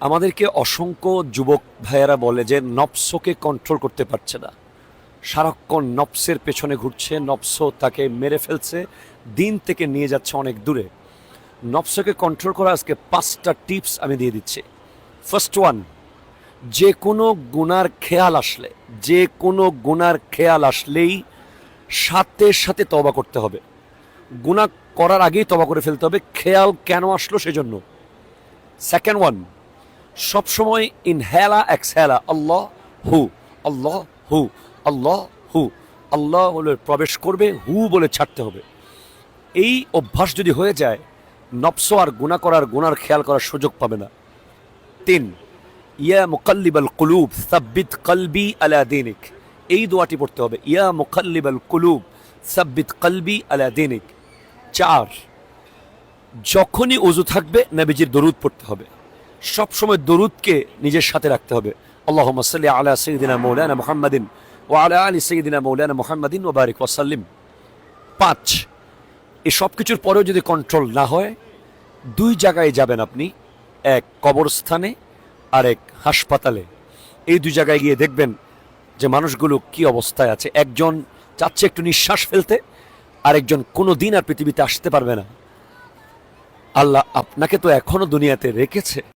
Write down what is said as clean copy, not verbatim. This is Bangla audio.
আমাদেরকে অসংখ্য যুবক ভাইয়েরা বলে যে নফসকে কন্ট্রোল করতে পারছে না, সারাক্ষণ নফসের পেছনে ঘুরছে, নফস তাকে মেরে ফেলছে, দিন থেকে নিয়ে যাচ্ছে অনেক দূরে। নফসকে কন্ট্রোল করা আজকে 5টা টিপস আমি দিয়ে দিচ্ছি। ফার্স্ট ওয়ান, যে কোনো গুনার খেয়াল আসলেই সাথে সাথে তওবা করতে হবে। গুনাহ করার আগেই তওবা করে ফেলতে হবে, খেয়াল কেন আসলো সেজন্য। সেকেন্ড ওয়ান, সবসময় ইনহেলা এক্সহেলা, আল্লাহ হু, আল্লাহ হু, আল্লাহ হু, আল্লাহ বলে প্রবেশ করবে, হু বলে ছাড়তে হবে। এই অভ্যাস যদি হয়ে যায়, নফস আর গুনার খেয়াল করার সুযোগ পাবে না। 3, ইয়া মুকাল্লিবাল কুলুব সাব্বিত কলবি আলা দীনিক, এই দোয়াটি পড়তে হবে, ইয়া মুকাল্লিবাল কুলুব সাব্বিত কলবি আলা দীনিক। 4, যখনই ওযু থাকবে নবীজির দরুদ পড়তে হবে, সবসময় দরুদকে নিজের সাথে রাখতে হবে। আল্লাহুম্মা সাল্লি আলা সাইয়্যিদিনা মাওলানা মুহাম্মাদিন ওয়া আলা আলি সাইয়্যিদিনা মাওলানা মুহাম্মাদিন ওয়া বারিক ওয়া সাল্লিম। 5, এই সব কিছুর পরেও যদি কন্ট্রোল না হয়, 2 জায়গায় যাবেন আপনি, এক কবরস্থানে আর এক হাসপাতালে। এই 2 জায়গায় গিয়ে দেখবেন যে মানুষগুলো কি অবস্থায় আছে। একজন চাচ্ছে একটু নিঃশ্বাস ফেলতে, আরেকজন কোনো দিন আর পৃথিবীতে আসতে পারবে না। আল্লাহ আপনাকে তো এখনো দুনিয়াতে রেখেছে।